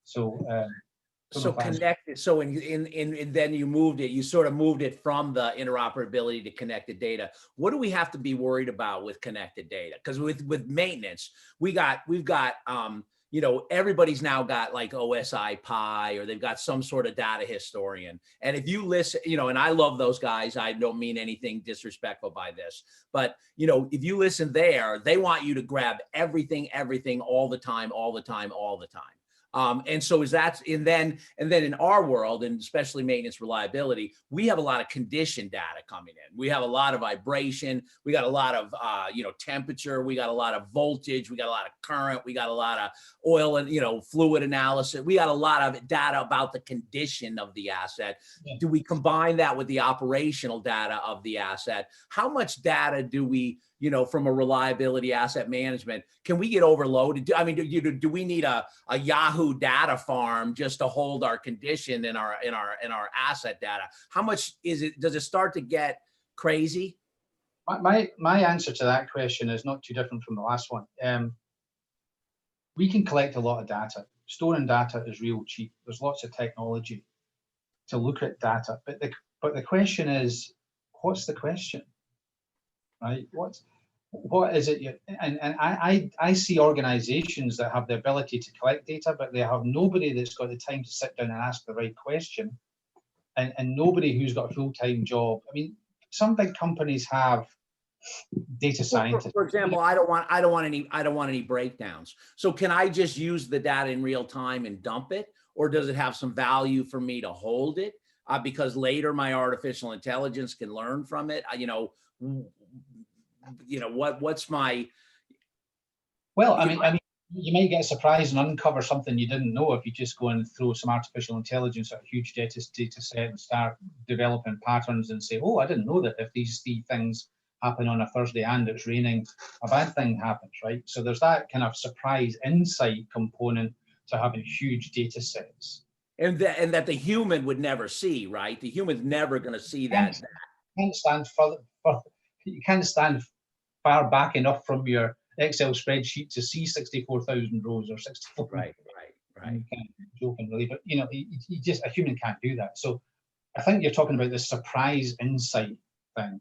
So connected. So then you moved it. You sort of moved it from the interoperability to connected data. What do we have to be worried about with connected data? Because with maintenance, we've got everybody's now got like OSI Pi, or they've got some sort of data historian. And if you listen, and I love those guys. I don't mean anything disrespectful by this, but if you listen there, they want you to grab everything all the time. And so and then in our world, and especially maintenance reliability, we have a lot of condition data coming in. We have a lot of vibration. We got a lot of, temperature. We got a lot of voltage. We got a lot of current. We got a lot of oil and, fluid analysis. We got a lot of data about the condition of the asset. Yeah. Do we combine that with the operational data of the asset? How much data do we, from a reliability asset management, can we get overloaded? I mean, do we need a Yahoo data farm just to hold our condition in our asset data? How much does it start to get crazy? My answer to that question is not too different from the last one. We can collect a lot of data. Storing data is real cheap. There's lots of technology to look at data, but the question is, what's the question? Right? What is it? And I see organizations that have the ability to collect data, but they have nobody that's got the time to sit down and ask the right question, and nobody who's got a full-time job. I mean, some big companies have data scientists. For example, I don't want any breakdowns. So can I just use the data in real time and dump it, or does it have some value for me to hold it? Because later my artificial intelligence can learn from it. What's my? Well, I mean, you might get surprised and uncover something you didn't know if you just go and throw some artificial intelligence at a huge data set and start developing patterns and say, oh, I didn't know that if these three things happen on a Thursday and it's raining, a bad thing happens, right? So there's that kind of surprise insight component to having huge data sets. And that the human would never see, right? The human's never going to see that. You can't stand far back enough from your Excel spreadsheet to see 64,000 rows or 64. Right. Joking really, but a human can't do that. So I think you're talking about the surprise insight thing.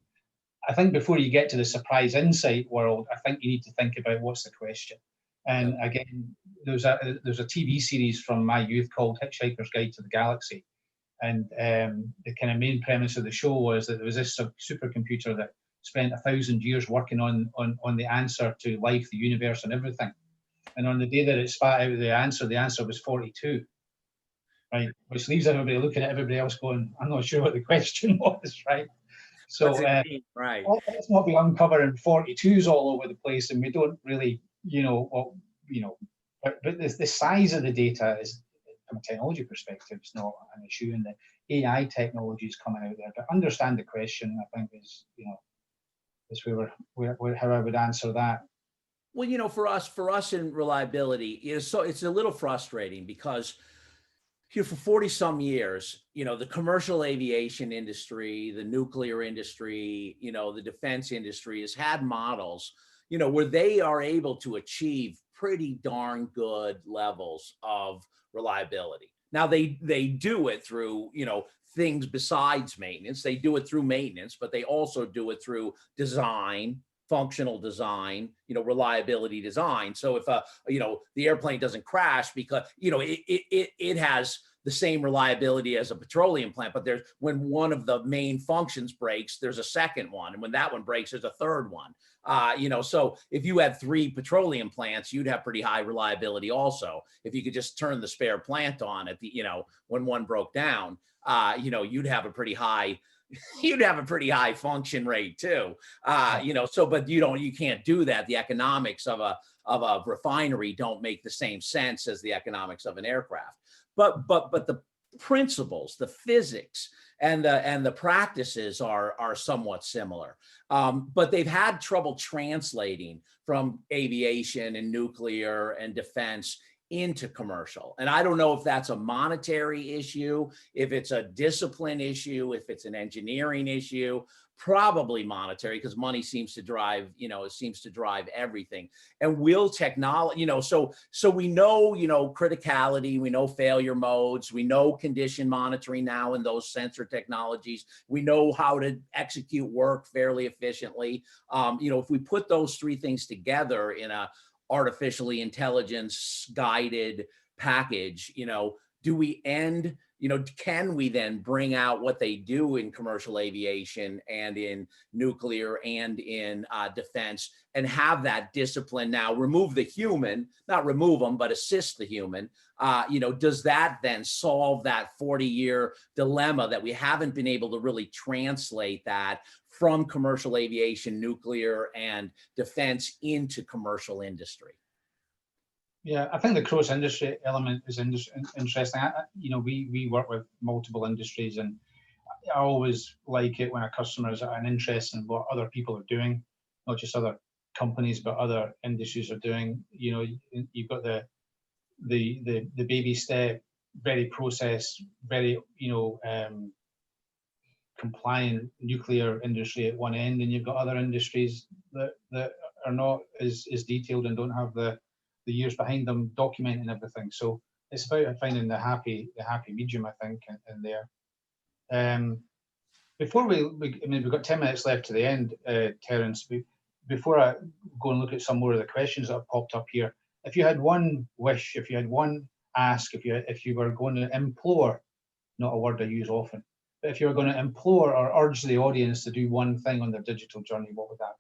I think before you get to the surprise insight world, I think you need to think about what's the question. And again, there's a TV series from my youth called Hitchhiker's Guide to the Galaxy. And the kind of main premise of the show was that there was this supercomputer that spent 1,000 years working on the answer to life, the universe, and everything. And on the day that it spat out the answer was 42. Right, which leaves everybody looking at everybody else going, I'm not sure what the question was, right? So What's it mean? Right. let's not be uncovering 42s all over the place, and we don't really, but the size of the data is, from a technology perspective, it's not an issue, and the AI technology is coming out there. But understand the question, I think, is how I would answer that. Well, for us in reliability, it's a little frustrating because here for 40 some years, the commercial aviation industry, the nuclear industry, the defense industry has had models, where they are able to achieve pretty darn good levels of reliability. Now they do it through, things besides maintenance. They do it through maintenance, but they also do it through design, functional design, reliability design. So if the airplane doesn't crash because it has the same reliability as a petroleum plant, but when one of the main functions breaks, there's a second one, and when that one breaks, there's a third one. So if you had 3 petroleum plants, you'd have pretty high reliability also. If you could just turn the spare plant on at the when one broke down, you'd have a pretty high function rate too. But you can't do that. The economics of a refinery don't make the same sense as the economics of an aircraft. But the principles, the physics, and the practices are somewhat similar. But they've had trouble translating from aviation and nuclear and defense into commercial. And I don't know if that's a monetary issue, if it's a discipline issue, if it's an engineering issue. Probably monetary, because money seems to drive, everything. And will technology, so we know, criticality, we know failure modes, we know condition monitoring now in those sensor technologies. We know how to execute work fairly efficiently. If we put those 3 things together in a artificially intelligence guided package, do we end, can we then bring out what they do in commercial aviation and in nuclear and in defense, and have that discipline now remove the human, not remove them, but assist the human? Does that then solve that 40-year dilemma that we haven't been able to really translate that from commercial aviation, nuclear, and defense into commercial industry? Yeah, I think the cross industry element is interesting. We work with multiple industries, and I always like it when a customer has an interest in what other people are doing, not just other companies, but other industries are doing. You've got the baby step, very process, very compliant nuclear industry at one end, and you've got other industries that are not as detailed and don't have the years behind them documenting everything. So it's about finding the happy medium, I think, in there. Before we've got 10 minutes left to the end, Terrence. Before I go and look at some more of the questions that have popped up here, if you had one wish, if you had one ask, if you were going to implore, not a word I use often, but if you were going to implore or urge the audience to do one thing on their digital journey, what would that be?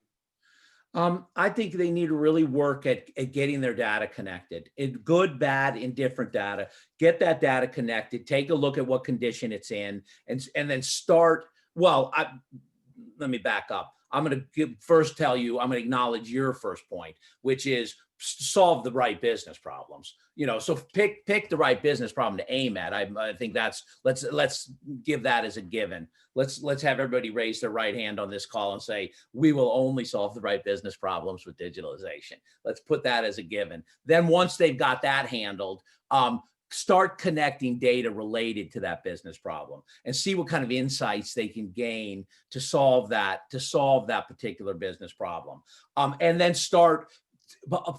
I think they need to really work at getting their data connected. Good, bad, indifferent data. Get that data connected. Take a look at what condition it's in, and then start. Well, let me back up. I'm going to acknowledge your first point, which is solve the right business problems. So pick the right business problem to aim at. I think let's give that as a given. Let's have everybody raise their right hand on this call and say, we will only solve the right business problems with digitalization. Let's put that as a given. Then once they've got that handled, start connecting data related to that business problem and see what kind of insights they can gain to solve that particular business problem. And then start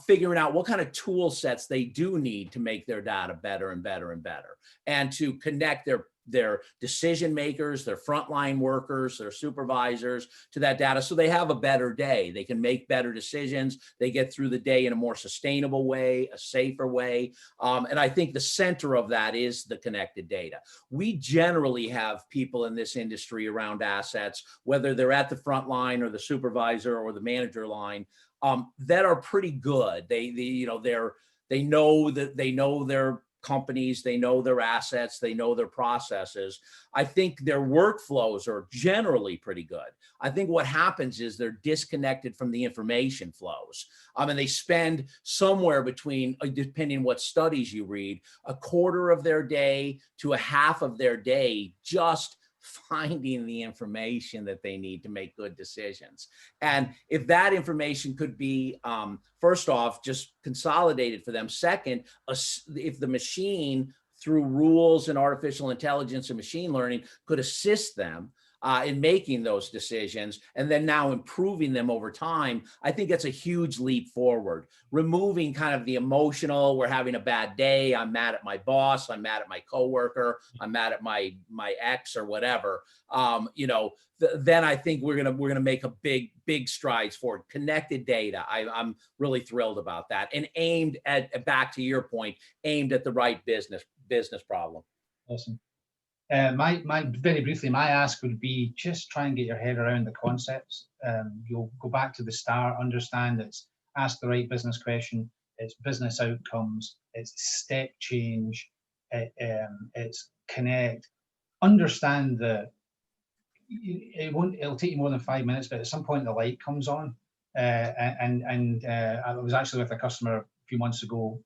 figuring out what kind of tool sets they do need to make their data better and better and better, and to connect their decision makers, their frontline workers, their supervisors to that data, so they have a better day. They can make better decisions. They get through the day in a more sustainable way, a safer way. And I think the center of that is the connected data. We generally have people in this industry around assets, whether they're at the front line or the supervisor or the manager line, that are pretty good. They know their companies, they know their assets, they know their processes. I think their workflows are generally pretty good. I think what happens is they're disconnected from the information flows. And they spend somewhere between, depending what studies you read, a quarter of their day to a half of their day just finding the information that they need to make good decisions. And if that information could be, first off, just consolidated for them. Second, if the machine, through rules and artificial intelligence and machine learning, could assist them in making those decisions and then now improving them over time, I think that's a huge leap forward. Removing kind of the emotional, we're having a bad day, I'm mad at my boss, I'm mad at my coworker, I'm mad at my ex or whatever. Then I think we're gonna make a big strides forward. Connected data, I'm really thrilled about that, and aimed at, back to your point, aimed at the right business problem. Awesome. Very briefly, my ask would be just try and get your head around the concepts. You'll go back to the start, understand it's ask the right business question, it's business outcomes, it's step change, it's connect. Understand it'll take you more than 5 minutes, but at some point the light comes on. I was actually with a customer a few months ago,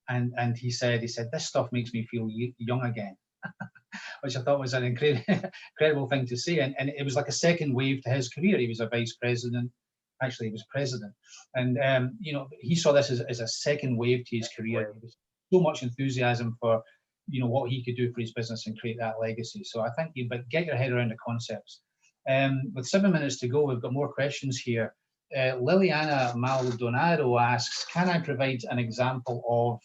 and he said, this stuff makes me feel young again. Which I thought was an incredible thing to say. And it was like a second wave to his career. He was a vice president. Actually, he was president. And, he saw this as a second wave to his career. There was so much enthusiasm for, what he could do for his business and create that legacy. So I think but get your head around the concepts. With 7 minutes to go, we've got more questions here. Liliana Maldonado asks, can I provide an example of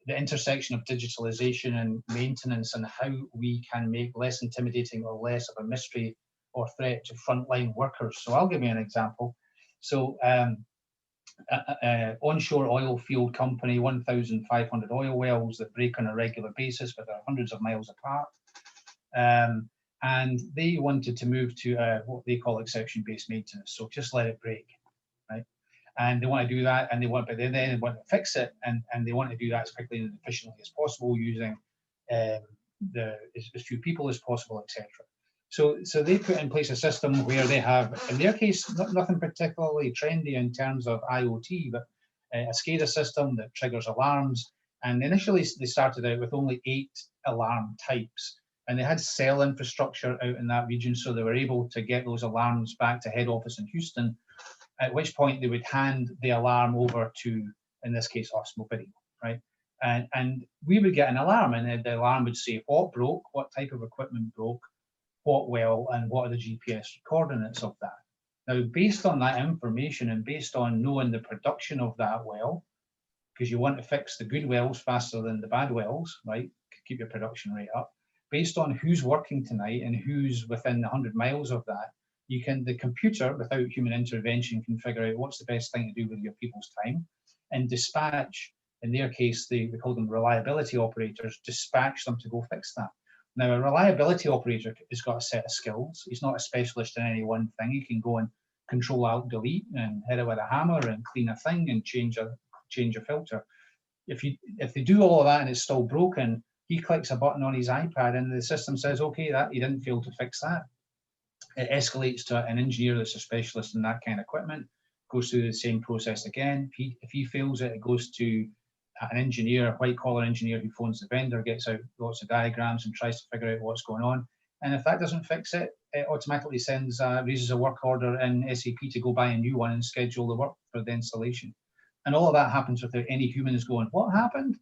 the intersection of digitalization and maintenance and how we can make less intimidating or less of a mystery or threat to frontline workers? So I'll give you an example. So onshore oil field company, 1,500 oil wells that break on a regular basis, but they're hundreds of miles apart. And they wanted to move to what they call exception-based maintenance. So just let it break, right? And they want to do that, and they want to fix it, and they want to do that as quickly and efficiently as possible, using as few people as possible, etc. So they put in place a system where they have, in their case, nothing particularly trendy in terms of IoT, but a SCADA system that triggers alarms. And initially they started out with only 8 alarm types, and they had cell infrastructure out in that region, so they were able to get those alarms back to head office in Houston, at which point they would hand the alarm over to, in this case, us, Mobideo, right? And we would get an alarm, and the alarm would say what broke, what type of equipment broke, what well, and what are the GPS coordinates of that. Now, based on that information and based on knowing the production of that well, because you want to fix the good wells faster than the bad wells, right? Keep your production rate up. Based on who's working tonight and who's within 100 miles of that, the computer, without human intervention, can figure out what's the best thing to do with your people's time, and dispatch, in their case, they call them reliability operators, dispatch them to go fix that. Now, a reliability operator has got a set of skills. He's not a specialist in any one thing. He can go and Control-Alt-Delete and hit it with a hammer and clean a thing and change a filter. If they do all of that and it's still broken, he clicks a button on his iPad and the system says, okay, that he didn't fail to fix that. It escalates to an engineer that's a specialist in that kind of equipment, goes through the same process again. If he fails it, it goes to an engineer, a white-collar engineer who phones the vendor, gets out lots of diagrams and tries to figure out what's going on. And if that doesn't fix it, it automatically raises a work order in SAP to go buy a new one and schedule the work for the installation. And all of that happens without any humans going, what happened?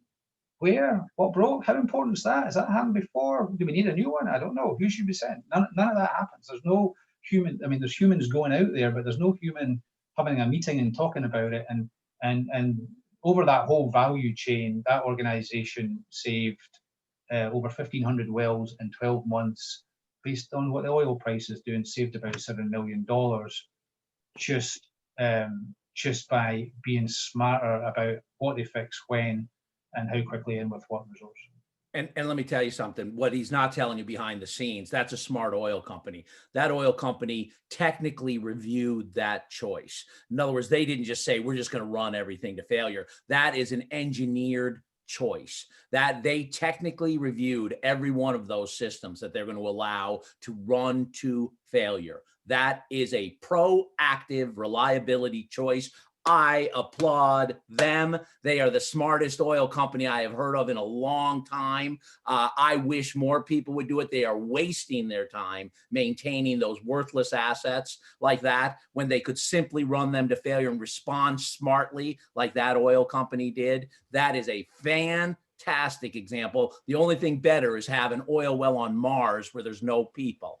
Where? What broke? How important is that? Has that happened before? Do we need a new one? I don't know. Who should be sent? None of that happens. There's no human. I mean, there's humans going out there, but there's no human having a meeting and talking about it. And over that whole value chain, that organization saved over 1,500 wells in 12 months, based on what the oil price is doing, saved about $7 million just by being smarter about what they fix, when, and how quickly, and with what resource. And let me tell you something, what he's not telling you behind the scenes, that's a smart oil company. That oil company technically reviewed that choice. In other words, they didn't just say, we're just going to run everything to failure. That is an engineered choice, that they technically reviewed every one of those systems that they're going to allow to run to failure. That is a proactive reliability choice. I applaud them. They are the smartest oil company I have heard of in a long time. I wish more people would do it. They are wasting their time maintaining those worthless assets like that when they could simply run them to failure and respond smartly like that oil company did. That is a fantastic example. The only thing better is have an oil well on Mars where there's no people.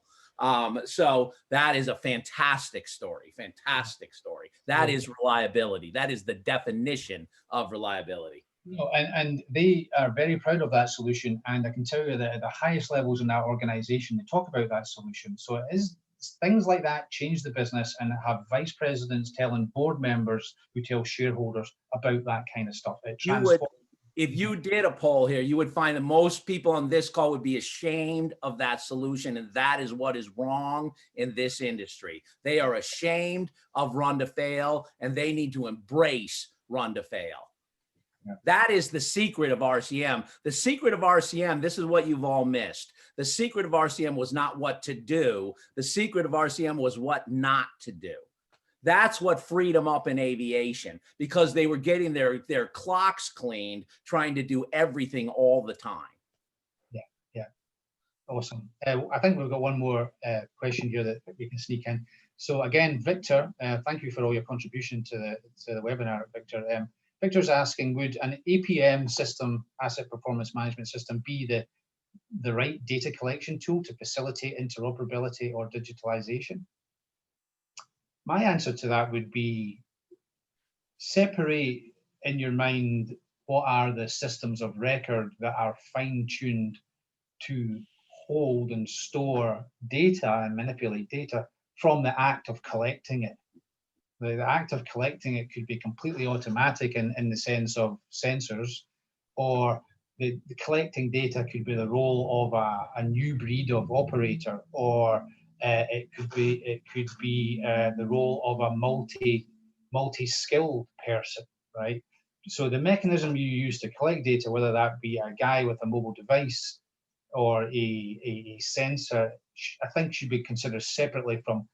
So that is a fantastic story, fantastic story. That is reliability. That is the definition of reliability. No, and they are very proud of that solution. And I can tell you that at the highest levels in that organization, they talk about that solution. So it is things like that change the business, and have vice presidents telling board members who tell shareholders about that kind of stuff. It transforms. If you did a poll here, you would find that most people on this call would be ashamed of that solution. And that is what is wrong in this industry. They are ashamed of run to fail, and they need to embrace run to fail. Yeah. That is the secret of RCM. The secret of RCM, this is what you've all missed. The secret of RCM was not what to do. The secret of RCM was what not to do. That's what freed them up in aviation, because they were getting their clocks cleaned, trying to do everything all the time. Yeah. Awesome. I think we've got one more question here that we can sneak in. So again, Victor, thank you for all your contribution to the webinar, Victor. Victor's asking, would an APM system, asset performance management system, be the right data collection tool to facilitate interoperability or digitalization? My answer to that would be separate in your mind what are the systems of record that are fine-tuned to hold and store data and manipulate data from the act of collecting it. The act of collecting it could be completely automatic in the sense of sensors, or the collecting data could be the role of a new breed of operator, or it could be the role of a multi-skilled person, right? So the mechanism you use to collect data, whether that be a guy with a mobile device or a sensor, I think should be considered separately from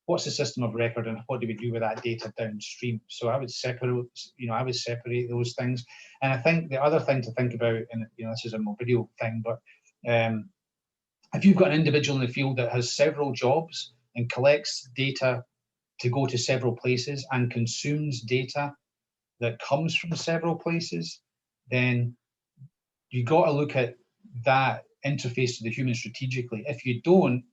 what's the system of record and what do we do with that data downstream. So I would separate, those things. And I think the other thing to think about, and this is a Mobideo thing, but if you've got an individual in the field that has several jobs and collects data to go to several places and consumes data that comes from several places, then you got to look at that interface to the human strategically. If you don't,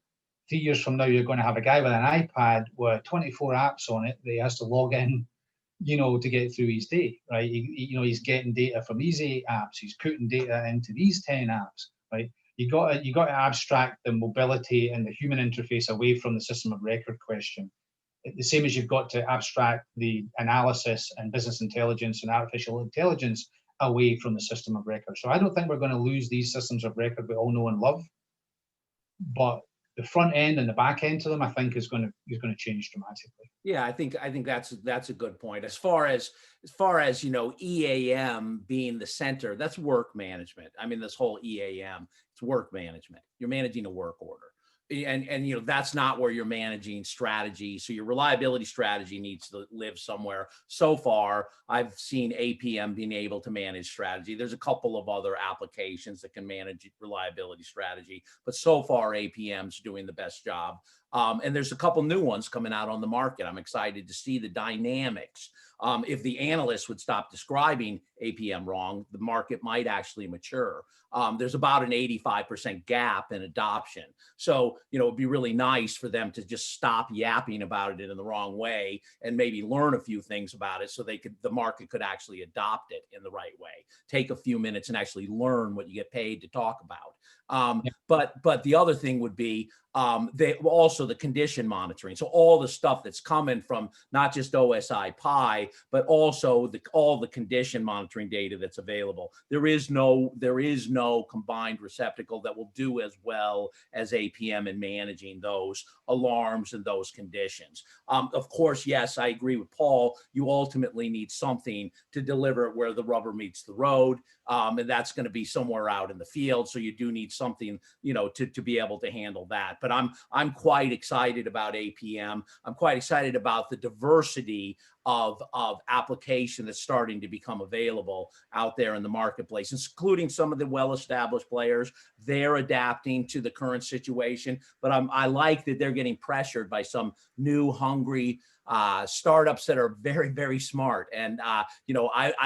3 years from now, you're going to have a guy with an iPad with 24 apps on it that he has to log in, to get through his day, right? He's getting data from these 8 apps. He's putting data into these 10 apps, right? You got to abstract the mobility and the human interface away from the system of record question. The same as you've got to abstract the analysis and business intelligence and artificial intelligence away from the system of record. So I don't think we're going to lose these systems of record we all know and love, but the front end and the back end to them, I think, is going to change dramatically. Yeah, I think that's a good point. As far as EAM being the center, that's work management. I mean, this whole EAM, it's work management. You're managing a work order. And that's not where you're managing strategy. So your reliability strategy needs to live somewhere. So far, I've seen APM being able to manage strategy. There's a couple of other applications that can manage reliability strategy, but so far APM's doing the best job. And there's a couple new ones coming out on the market. I'm excited to see the dynamics. If the analysts would stop describing APM wrong, the market might actually mature. There's about an 85% gap in adoption. So, it'd be really nice for them to just stop yapping about it in the wrong way and maybe learn a few things about it so the market could actually adopt it in the right way. Take a few minutes and actually learn what you get paid to talk about. But the other thing would be also the condition monitoring. So all the stuff that's coming from not just OSI Pi, but also all the condition monitoring data that's available. There is no combined receptacle that will do as well as APM in managing those alarms and those conditions. Of course, yes, I agree with Paul. You ultimately need something to deliver it where the rubber meets the road. And that's going to be somewhere out in the field. So you do need something, to be able to handle that. But I'm quite excited about APM. I'm quite excited about the diversity of application that's starting to become available out there in the marketplace, including some of the well-established players. They're adapting to the current situation, but I like that they're getting pressured by some new, hungry startups that are very, very smart. And, I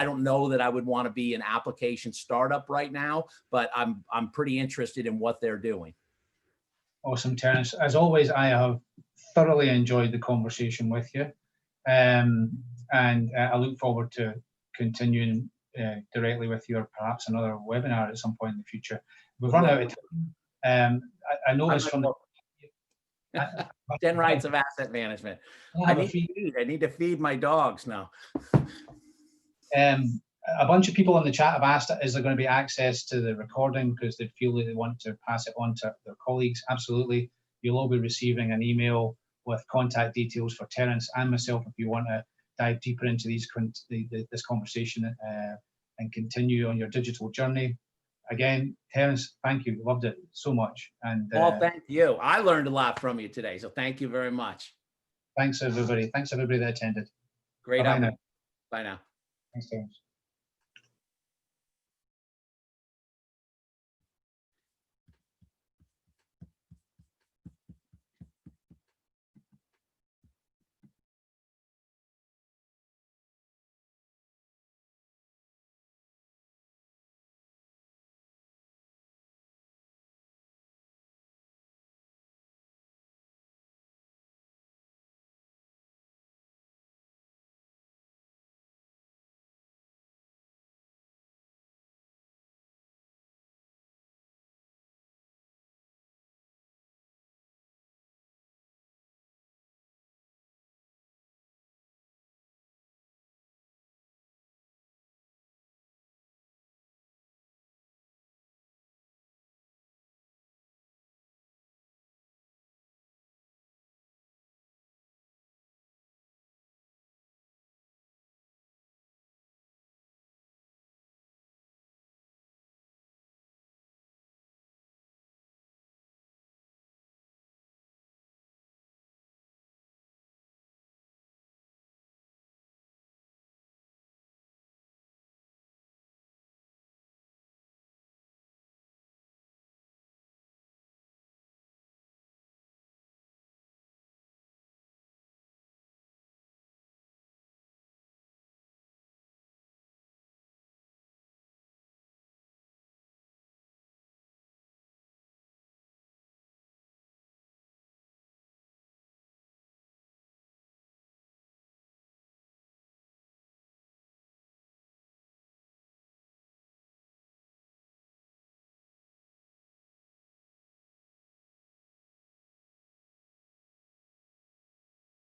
don't know that I would want to be an application startup right now, but I'm pretty interested in what they're doing. Awesome, Terrence. As always, I have thoroughly enjoyed the conversation with you. And I look forward to continuing directly with you, or perhaps another webinar at some point in the future. We've run out of time. I noticed from the 10 rights of asset management. I need to feed my dogs now. A bunch of people in the chat have asked, is there going to be access to the recording because they feel that they want to pass it on to their colleagues? Absolutely. You'll all be receiving an email with contact details for Terrence and myself if you want to dive deeper into this conversation and continue on your digital journey. Again, Terrence, thank you. Loved it so much. And Paul, thank you. I learned a lot from you today, so thank you very much. Thanks, everybody. Thanks, everybody that attended. Great. Bye now. Bye now. Thanks, Terrence.